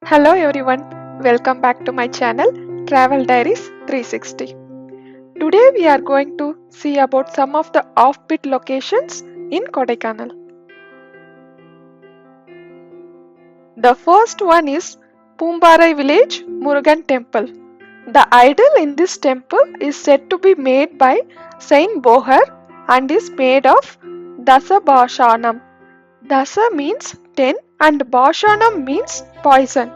Hello everyone, welcome back to my channel Travel Diaries 360. Today we are going to see about some of the offbeat locations in Kodaikanal. The first one is Pumbarai village Murugan temple. The idol in this temple is said to be made by Saint Bohar and is made of Dasa Bhashanam. Dasa means 10 and Bhashanam means poison.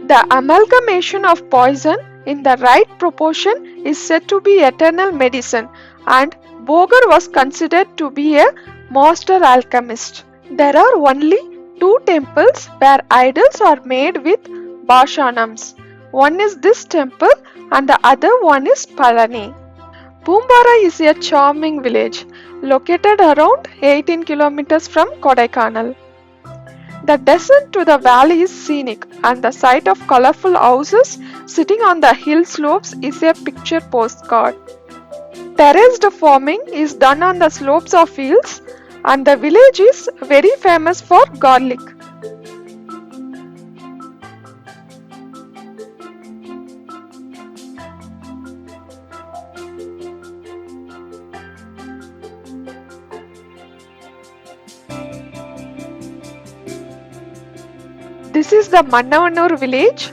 The amalgamation of poison in the right proportion is said to be eternal medicine, and Bogar was considered to be a master alchemist. There are only two temples where idols are made with Bhashanams. One is this temple and the other one is Palani. Pumbara is a charming village located around 18 kilometers from Kodaikanal. The descent to the valley is scenic, and the sight of colorful houses sitting on the hill slopes is a picture postcard. Terraced farming is done on the slopes of hills, and the village is very famous for garlic. This is the Mannavanur village.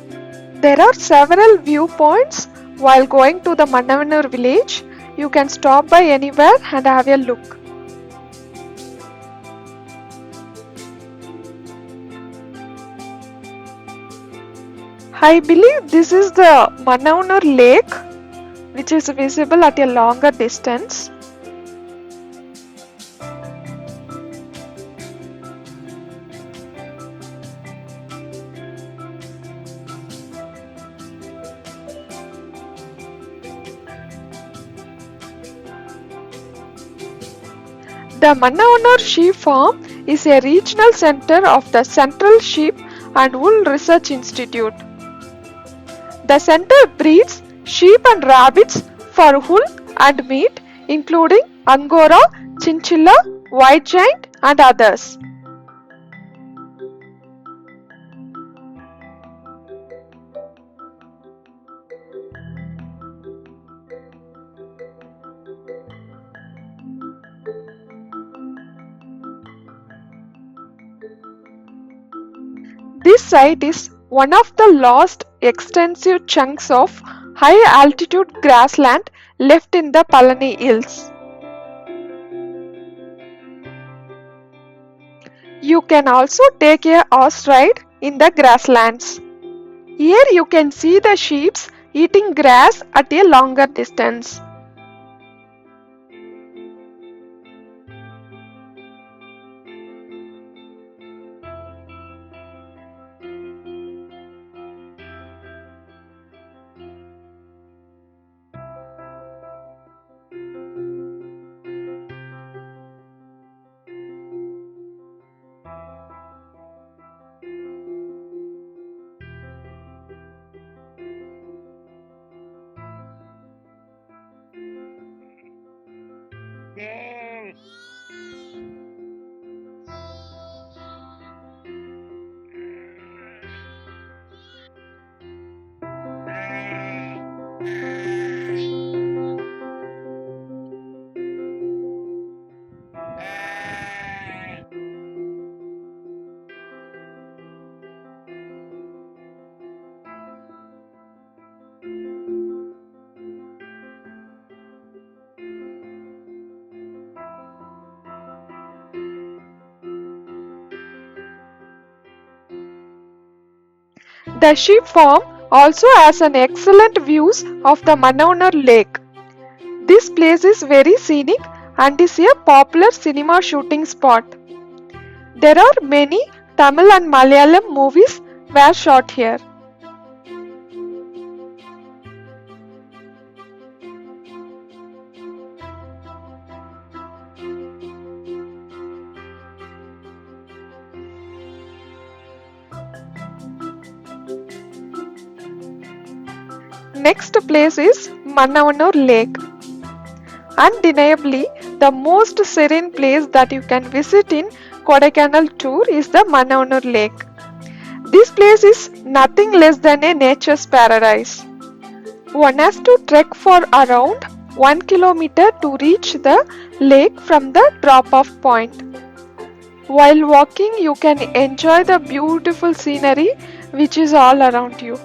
There are several viewpoints while going to the Mannavanur village. You can stop by anywhere and have a look. I believe this is the Mannavanur lake, which is visible at a longer distance. The Mannavanur Sheep Farm is a regional center of the Central Sheep and Wool Research Institute. The center breeds sheep and rabbits for wool and meat, including Angora, Chinchilla, White Giant, and others. This site is one of the last extensive chunks of high altitude grassland left in the Palani Hills. You can also take a horse ride in the grasslands. Here you can see the sheep eating grass at a longer distance. The sheep farm also has an excellent views of the Mannavanur lake. This place is very scenic and is a popular cinema shooting spot. There are many Tamil and Malayalam movies were shot here. Next place is Mannavanur Lake. Undeniably, the most serene place that you can visit in Kodaikanal tour is the Mannavanur Lake. This place is nothing less than a nature's paradise. One has to trek for around 1 kilometer to reach the lake from the drop-off point. While walking, you can enjoy the beautiful scenery which is all around you.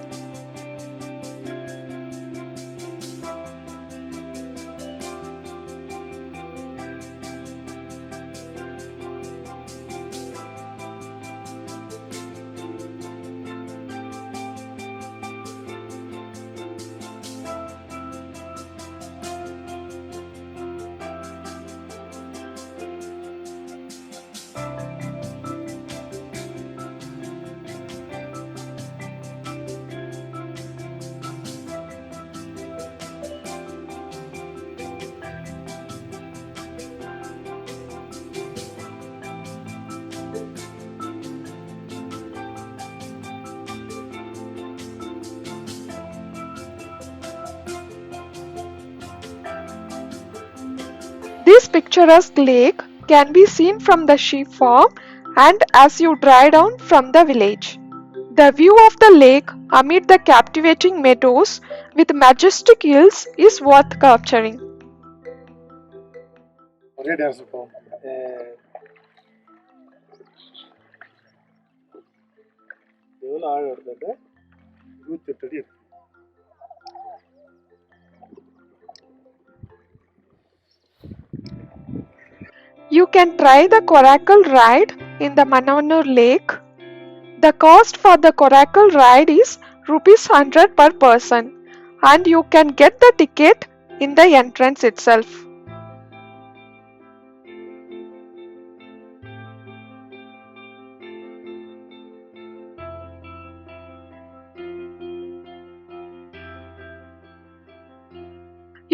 This picturesque lake can be seen from the sheep farm and as you drive down from the village. The view of the lake amid the captivating meadows with majestic hills is worth capturing. ഒരേ dance ഇപ്പോൾ എவ்வளோ ஆழம் எடுத்தது 28 அடி இருக்கு. You can try the coracle ride in the Manavannur lake. The cost for the coracle ride is ₹100 per person and you can get the ticket in the entrance itself.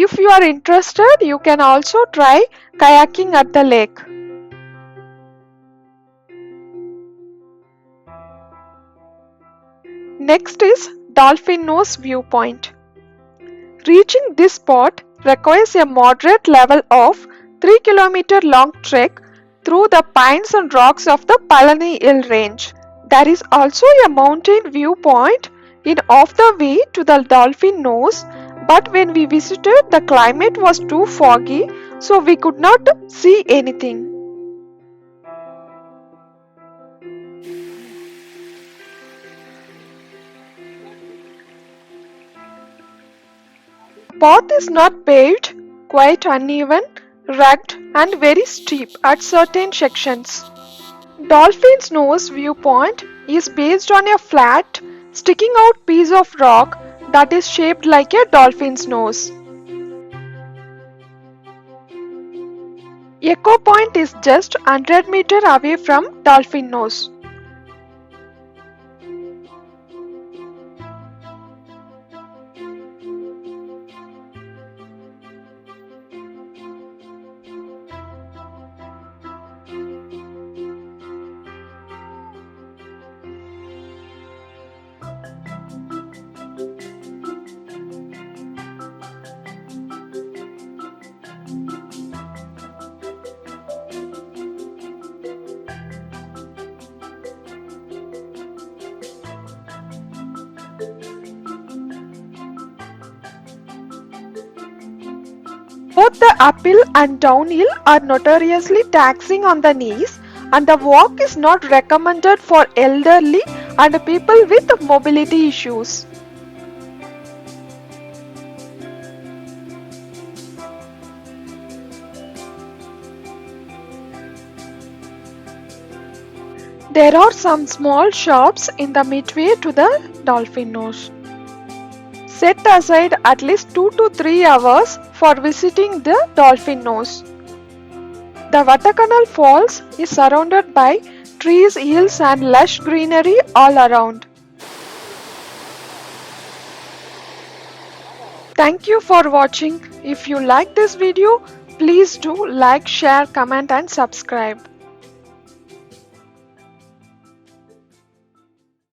If you are interested, you can also try kayaking at the lake. Next is Dolphin Nose Viewpoint. Reaching this spot requires a moderate level of 3 km long trek through the pines and rocks of the Palani Hill Range. There is also a mountain viewpoint in off the way to the Dolphin Nose, but when we visited the climate was too foggy, so we could not see anything. The path is not paved, quite uneven, rugged and very steep at certain sections. Dolphin's Nose viewpoint is based on a flat, sticking out piece of rock that is shaped like a dolphin's nose. Echo Point is just 100 meters away from Dolphin Nose. Both the uphill and downhill are notoriously taxing on the knees, and the walk is not recommended for elderly and people with mobility issues. There are some small shops in the midway to the Dolphin Nose. Set aside at least 2 to 3 hours for visiting the Dolphin Nose. The Vatakanal Falls is surrounded by trees, hills and lush greenery all around. Thank you for watching. If you like this video, please do like, share, comment and subscribe.